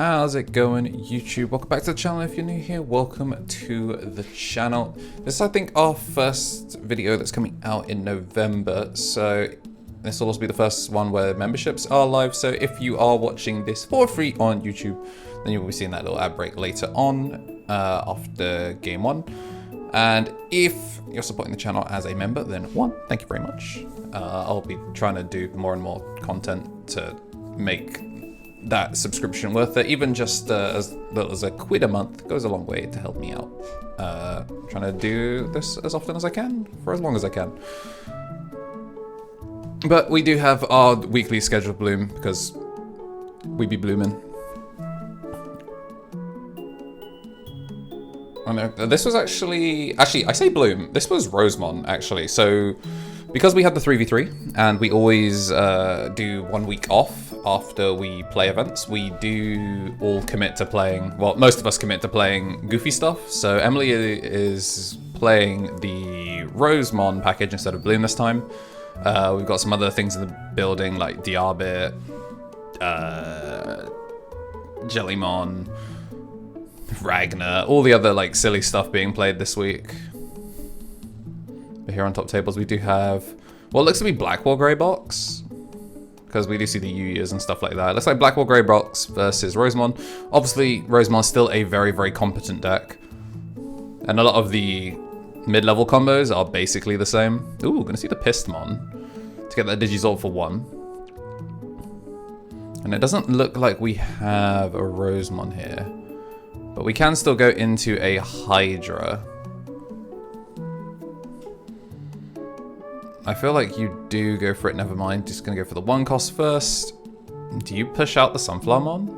How's it going, YouTube? Welcome back to the channel. If you're new here, welcome to the channel. This is, I think, our first video that's coming out in November, so this will also be the first one where memberships are live. So if you are watching this for free on YouTube, then you will be seeing that little ad break later on after Game 1. And if you're supporting the channel as a member, then one, thank you very much. I'll be trying to do more and more content to make that subscription worth it. Even just as little as £1 a month goes a long way to help me out. Trying to do this as often as I can, for as long as I can. But we do have our weekly scheduled bloom because we be blooming. Oh no, this was actually I say bloom. This was Rosemon actually. So because we had the 3v3 and we always do 1 week off after we play events, we do all commit to playing, well, most of us commit to playing goofy stuff. So Emily is playing the Rosemon package instead of Bloom this time. We've got some other things in the building like Diarbit, Jellymon, Ragnar, all the other like silly stuff being played this week. But here on top tables we do have what looks to be Blackwall Grey box, because we do see the U-years and stuff like that. It looks like Blackwall Grey box versus Rosemon. Obviously Rosemon is still a very, very competent deck, and a lot of the mid-level combos are basically the same. Ooh, gonna see the Pistmon to get that Digizorb for 1. And it doesn't look like we have a Rosemon here, but we can still go into a Hydra. I feel like you do go for it, never mind. Just gonna go for the 1 cost first. Do you push out the Sunflowermon?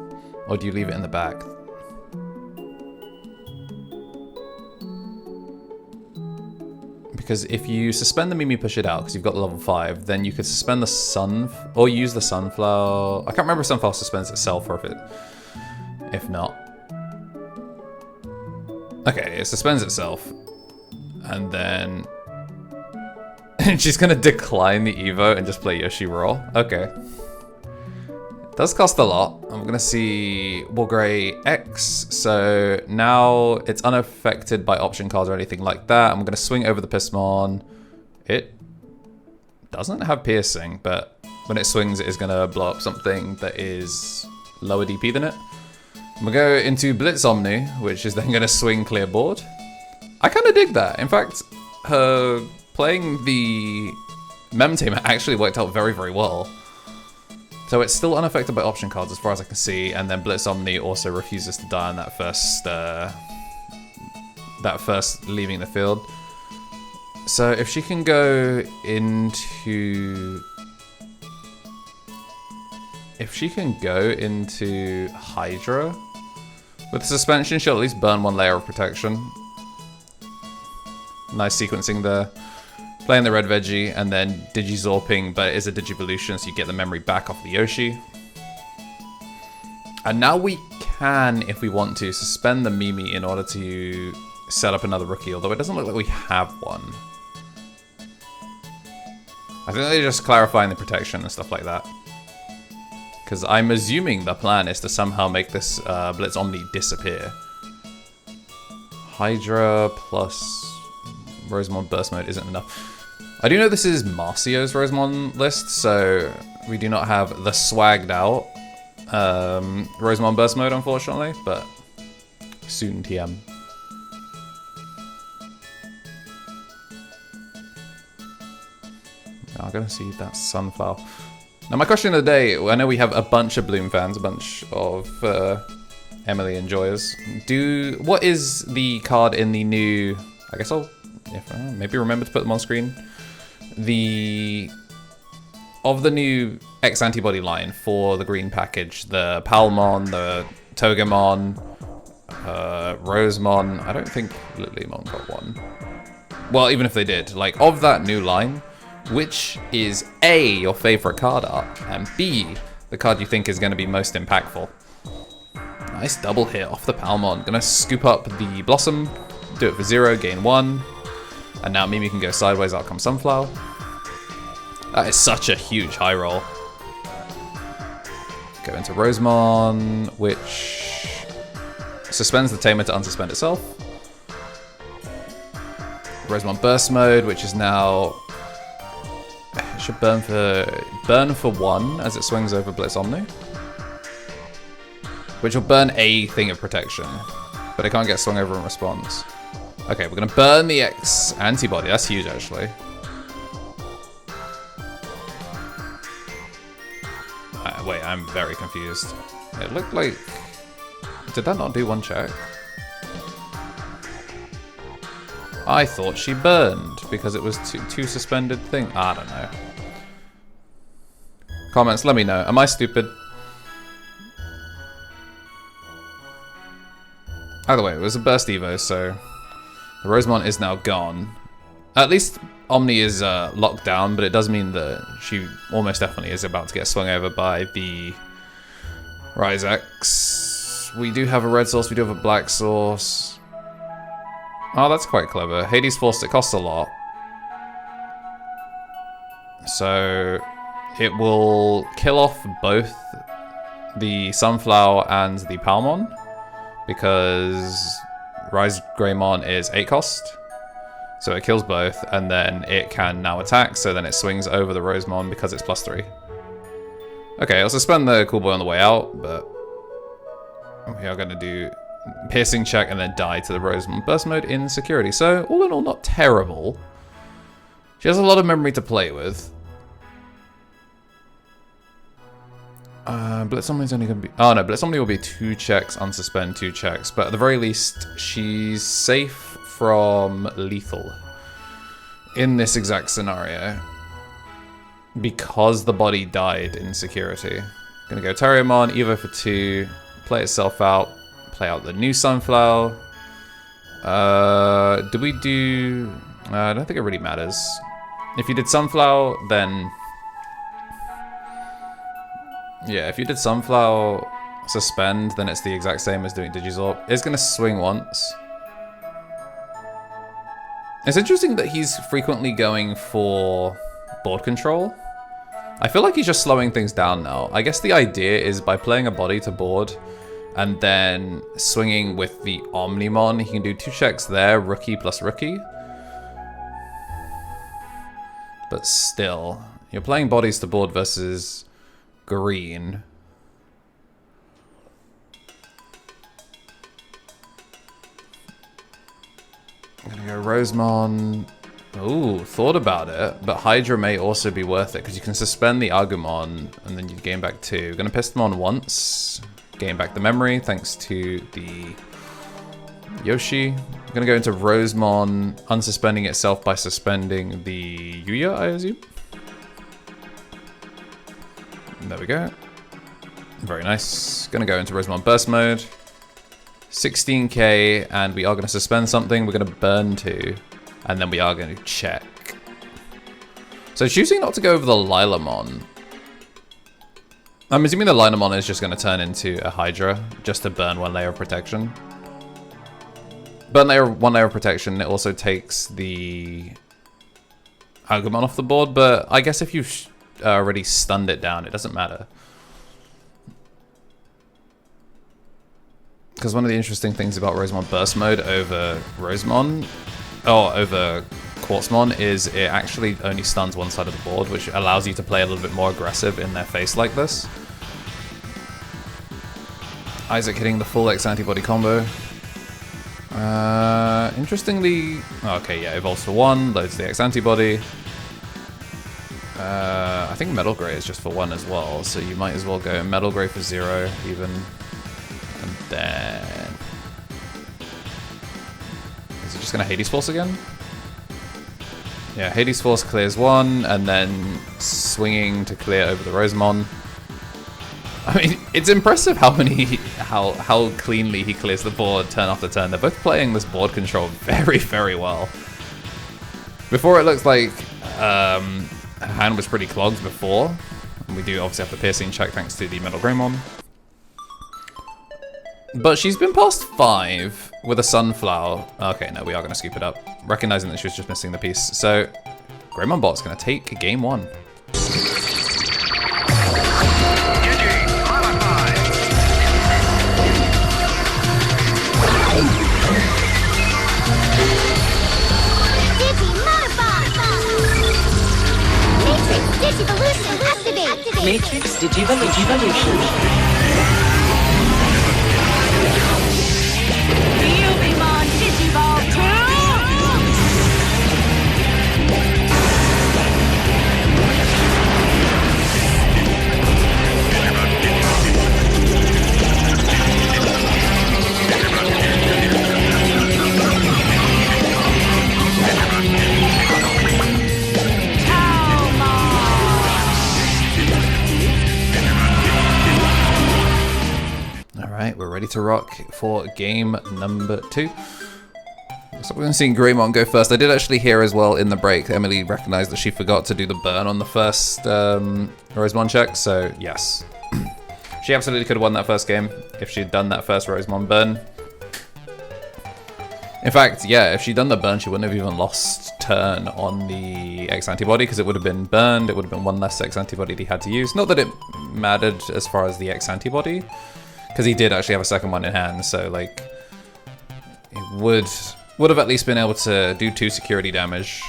Or do you leave it in the back? Because if you suspend the Mimi, push it out, because you've got the level 5, then you could suspend the Sun, or use the Sunflower. I can't remember if Sunflower suspends itself or if not. Okay, it suspends itself. And then she's gonna decline the Evo and just play Yoshi Roll. Okay. It does cost a lot. I'm gonna see Wargrey X. So now it's unaffected by option cards or anything like that. I'm gonna swing over the Pistmon. It doesn't have piercing, but when it swings, it is gonna blow up something that is lower DP than it. I'm gonna go into Blitz Omni, which is then gonna swing clear board. I kinda dig that. In fact, her playing the Mem Tamer actually worked out very, very well. So it's still unaffected by option cards as far as I can see, and then Blitz Omni also refuses to die on that first leaving the field. So if she can go into Hydra with the suspension, she'll at least burn 1 layer of protection. Nice sequencing there. Playing the red veggie and then Digizorping, but it is a Digivolution, so you get the memory back off the Yoshi. And now we can, if we want to, suspend the Mimi in order to set up another rookie, although it doesn't look like we have one. I think they're just clarifying the protection and stuff like that. Because I'm assuming the plan is to somehow make this Blitz Omni disappear. Hydra plus Rosemon Burst Mode isn't enough. I do know this is Marcio's Rosemon list, so we do not have the swagged out Rosemon Burst Mode, unfortunately, but soon TM. I'm gonna see that Sunflower. Now my question of the day, I know we have a bunch of Bloom fans, a bunch of Emily enjoyers. What is the card in the new, I guess I'll maybe remember to put them on screen. Of the new X antibody line for the green package, the Palmon, the Togemon, Rosemon. I don't think Lilimon got one. Well, even if they did, like of that new line, which is A, your favorite card art, and B, the card you think is going to be most impactful? Nice double hit off the Palmon. Gonna scoop up the Blossom, do it for 0, gain 1. And now Mimi can go sideways, out comes Sunflower. That is such a huge high roll. Go into Rosemon, which suspends the tamer to unsuspend itself. Rosemon burst mode, which is now it should burn for 1 as it swings over Blitz Omni, which will burn a thing of protection, but it can't get swung over in response. Okay, we're gonna burn the X antibody. That's huge, actually. Wait, I'm very confused. It looked like... Did that not do 1 check? I thought she burned because it was two suspended thing. I don't know. Comments, let me know. Am I stupid? Either way, it was a burst evo, so the Rosemon is now gone. At least Omni is locked down, but it does mean that she almost definitely is about to get swung over by the Rise X. We do have a red source, we do have a black source. Oh, that's quite clever. Hades Force, it costs a lot. So it will kill off both the Sunflower and the Palmon, because WarGreymon is 8 cost. So it kills both, and then it can now attack, so then it swings over the Rosemon because it's +3. Okay, I'll suspend the Cool Boy on the way out, but we are going to do piercing check and then die to the Rosemon burst mode in security. So all in all, not terrible. She has a lot of memory to play with. Blitz Omni's only going to be... Oh no, Blitz Omni will be 2 checks, unsuspend 2 checks, but at the very least, she's safe from lethal in this exact scenario because the body died in security. Gonna go terriermon, evo for 2, play itself out, play out the new Sunflower. Do we do... I don't think it really matters. If you did Sunflower, then... Yeah, if you did Sunflower suspend, then it's the exact same as doing Digizorb. It's gonna swing once. It's interesting that he's frequently going for board control. I feel like he's just slowing things down now. I guess the idea is by playing a body to board and then swinging with the Omnimon, he can do 2 checks there, rookie plus rookie. But still, you're playing bodies to board versus green. I'm gonna go Rosemon. Ooh, thought about it, but Hydra may also be worth it because you can suspend the Agumon and then you gain back 2. We're gonna Pistamon once, gain back the memory thanks to the Yoshi. I'm gonna go into Rosemon, unsuspending itself by suspending the Yuya, I assume. There we go. Very nice. Gonna go into Rosemon burst mode. 16k, and we are gonna suspend something. We're gonna burn 2, and then we are gonna check. So choosing not to go over the Lilamon. I'm assuming the Lilamon is just gonna turn into a Hydra, just to burn 1 layer of protection. Burn 1 layer of protection, it also takes the Agumon off the board, but I guess if you've already stunned it down, it doesn't matter. Because one of the interesting things about Rosemon burst mode over Rosemon, over Quartzmon, is it actually only stuns 1 side of the board, which allows you to play a little bit more aggressive in their face like this. Isaac hitting the full X antibody combo. Interestingly, okay, yeah, evolves for 1, loads the X antibody. I think Metal Grey is just for 1 as well, so you might as well go Metal Grey for 0 even. And then... Is it just gonna Hades Force again? Yeah, Hades Force clears 1, and then swinging to clear over the Rosemon. I mean, it's impressive how cleanly he clears the board turn after turn. They're both playing this board control very, very well. Before it looks like her hand was pretty clogged before. And we do obviously have the piercing check thanks to the Metal Greymon. But she's been past 5 with a Sunflower. Okay, no, we are going to scoop it up. Recognizing that she was just missing the piece. So, Greymon bot's going to take game 1. Digi, modify. evolution. Veemon Digimon 2! Alright, we're ready to rock for game number 2. So we're going to see Greymon go first. I did actually hear as well in the break, Emily recognized that she forgot to do the burn on the first Rosemon check, so yes. She absolutely could have won that first game if she'd done that first Rosemon burn. In fact, yeah, if she'd done the burn, she wouldn't have even lost turn on the X antibody because it would have been burned. It would have been one less X antibody that he had to use. Not that it mattered as far as the X antibody, because he did actually have a second one in hand, so like it would have at least been able to do 2 security damage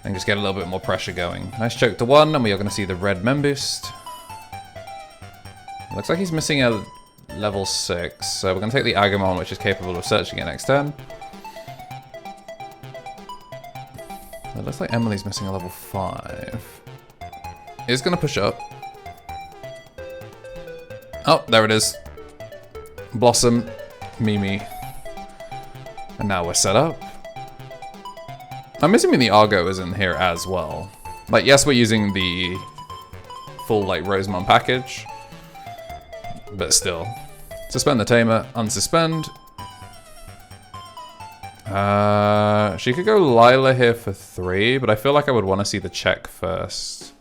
and just get a little bit more pressure going. Nice choke to 1, and we are going to see the red mem boost. Looks like he's missing a level 6, so we're going to take the Agumon, which is capable of searching it next turn. It looks like Emily's missing a level 5. He's going to push up. Oh, there it is. Blossom, Mimi. And now we're set up. I'm assuming the Argo is in here as well. Like, yes, we're using the full, like, Rosemon package. But still. Suspend the Tamer, unsuspend. She could go Lila here for 3, but I feel like I would want to see the check first.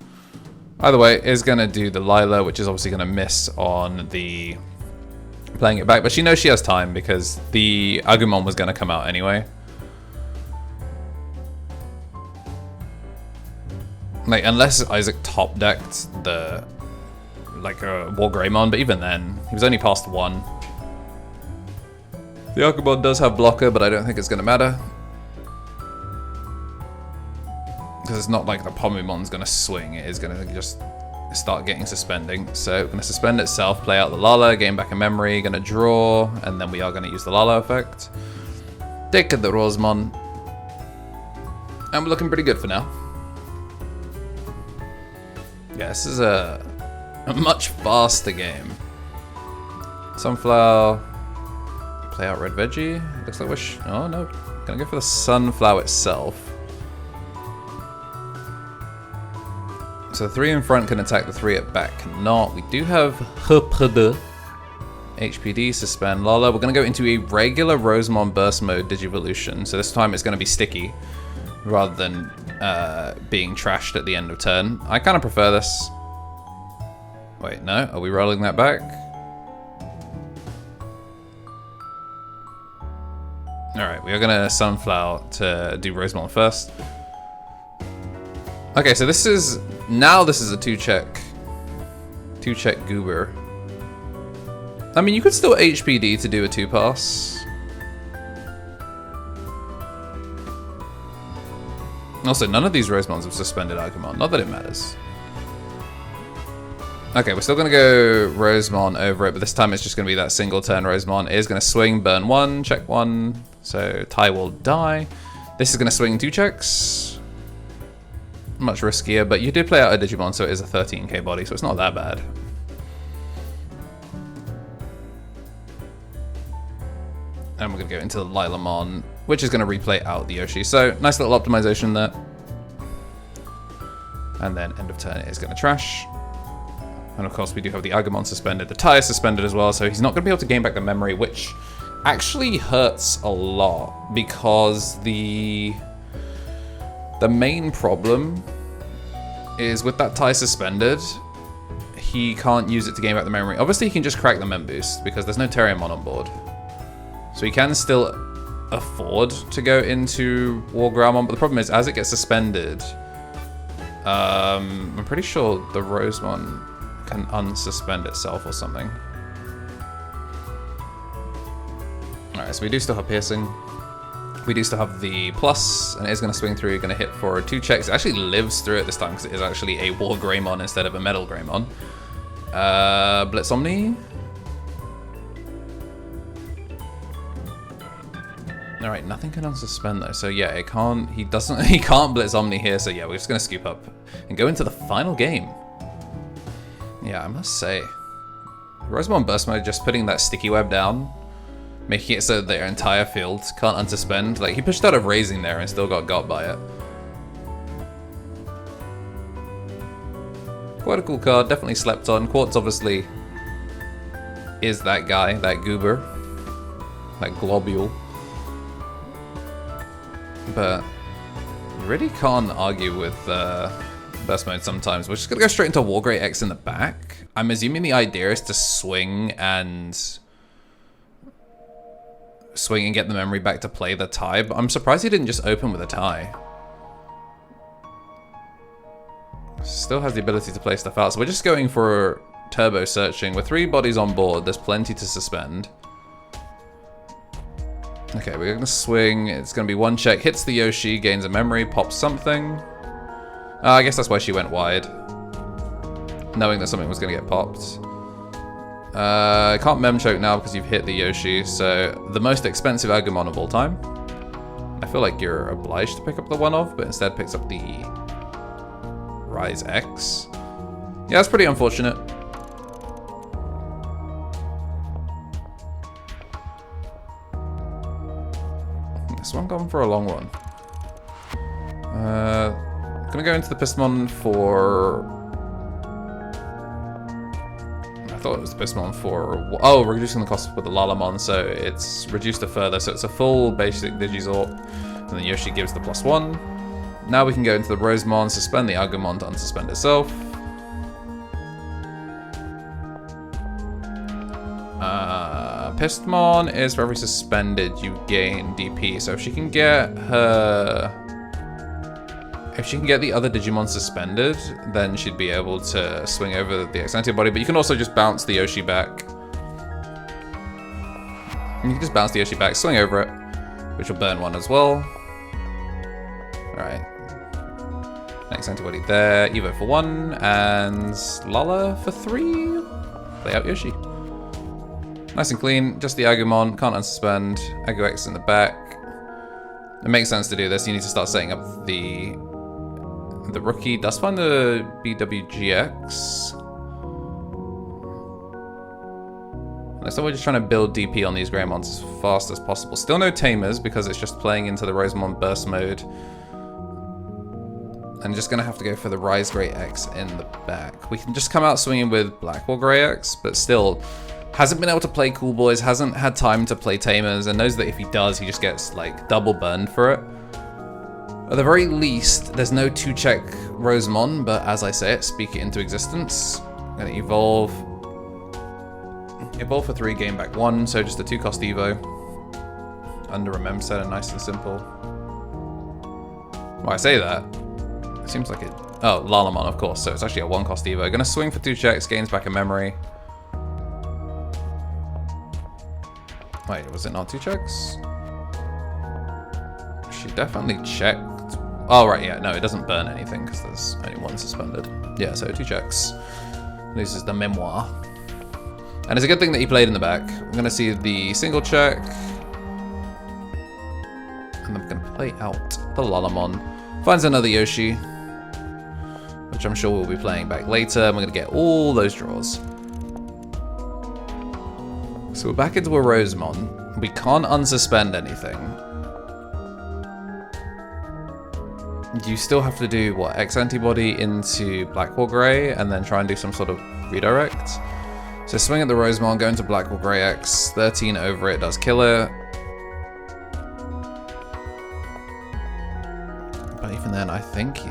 Either way, is going to do the Lila, which is obviously going to miss on the playing it back. But she knows she has time because the Agumon was going to come out anyway. Like, unless Isaac top decked the WarGreymon, but even then, he was only past 1. The Agumon does have blocker, but I don't think it's going to matter. Because it's not like the Pomumon's going to swing, it is going to just start getting suspending. So we're going to suspend itself, play out the Lala, gain back a memory, going to draw, and then we are going to use the Lala effect. Take the Rosemon. And we're looking pretty good for now. Yeah, this is a much faster game. Sunflower. Play out red veggie. Looks like we're oh no. Gonna go for the sunflower itself. So the 3 in front can attack, the 3 at back cannot. We do have HPD, suspend Lala. We're gonna go into a regular Rosemon burst mode Digivolution. So this time it's gonna be sticky rather than being trashed at the end of turn. I kind of prefer this. Wait, no? Are we rolling that back? Alright, we are gonna Sunflower to do Rosemon first. Okay, so this is a 2-check goober. I mean, you could still HPD to do a 2-pass. Also, none of these Rosemons have suspended Agumon. Not that it matters. Okay, we're still going to go Rosemon over it, but this time it's just going to be that single turn Rosemon. It is going to swing, burn 1, check 1. So Tai will die. This is going to swing 2 checks. Much riskier, but you did play out a Digimon, so it is a 13k body, so it's not that bad. And we're going to go into the Lilamon, which is going to replay out the Yoshi. So, nice little optimization there. And then end of turn is going to trash. And of course, we do have the Agumon suspended. The Tai is suspended as well, so he's not going to be able to gain back the memory, which actually hurts a lot because the main problem is with that Tai suspended, he can't use it to gain back the memory. Obviously, he can just crack the mem boost because there's no terriermon on board. So he can still afford to go into WarGreymon, but the problem is, as it gets suspended, I'm pretty sure the Rosemon can unsuspend itself or something. Alright, so we do still have piercing. We do still have the plus, and it is going to swing through, going to hit for 2 checks. It actually lives through it this time because it is actually a WarGreymon instead of a Metal Greymon. Blitz Omni. Alright, nothing can unsuspend though, so yeah, it can't, he can't Blitz Omni here, so yeah, we're just gonna scoop up and go into the final game. Yeah, I must say, Rosemon Burst Mode, just putting that sticky web down, making it so that their entire field can't unsuspend. Like, he pushed out of Raising there and still got by it. Quite a cool card, definitely slept on. Quartz obviously is that guy, that goober, that globule. But you really can't argue with Burst Mode sometimes. We're just gonna go straight into WarGreymon in the back. I'm assuming the idea is to swing and get the memory back to play the tie, but I'm surprised he didn't just open with a tie. Still has the ability to play stuff out, so we're just going for turbo searching. With 3 bodies on board, there's plenty to suspend. Okay, we're gonna swing. It's gonna be 1 check. Hits the Yoshi, gains a memory, pops something. I guess that's why she went wide, knowing that something was gonna get popped. Can't mem choke now because you've hit the Yoshi, so the most expensive Agumon of all time. I feel like you're obliged to pick up the 1-of, but instead picks up the Rise X. Yeah, that's pretty unfortunate. This one gone for a long one. Gonna go into the Pismon for... I thought it was the Pismon for... Oh, we're reducing the cost with the Lalamon, so it's reduced it further. So it's a full basic Digizort, and then Yoshi gives the +1. Now we can go into the Rosemon, suspend the Agumon to unsuspend itself. Pismon is for every suspended you gain DP, so if she can get her... If she can get the other Digimon suspended, then she'd be able to swing over the X-Antibody, but you can also just bounce the Yoshi back. You can just bounce the Yoshi back, swing over it, which will burn 1 as well. Alright. X-Antibody there, Evo for 1, and Lala for 3. Play out Yoshi. Nice and clean, just the Agumon, can't unsuspend, Agu X in the back. It makes sense to do this, you need to start setting up the rookie. Does find the BWGX. So we're just trying to build DP on these Greymons as fast as possible. Still no Tamers because it's just playing into the Rosemon Burst Mode. And just gonna have to go for the Rise Grey X in the back. We can just come out swinging with Blackwall Grey X, but still hasn't been able to play Cool Boys, hasn't had time to play Tamers, and knows that if he does, he just gets like double burned for it. At the very least, there's no 2-check Rosemon, but as I say it, speak it into existence. I'm gonna evolve. Evolve for 3, gain back 1, so just a 2-cost Evo. Under a mem set and nice and simple. Well, I say that. It seems like it. Oh, Lalamon, of course, so it's actually a 1-cost Evo. Gonna swing for 2 checks, gains back a memory. Wait, was it not 2 checks? She definitely checked. Oh, right, yeah, no, it doesn't burn anything because there's only 1 suspended. Yeah, so 2 checks. Loses the memoir. And it's a good thing that he played in the back. I'm going to see the single check. And I'm going to play out the Lalamon. Finds another Yoshi, which I'm sure we'll be playing back later. And we're going to get all those draws. So we're back into a Rosemon. We can't unsuspend anything. You still have to do, what, X-Antibody into Blackwall Grey, and then try and do some sort of redirect. So swing at the Rosemon, go into Blackwall Grey X, 13 over it does kill it. But even then, I think he's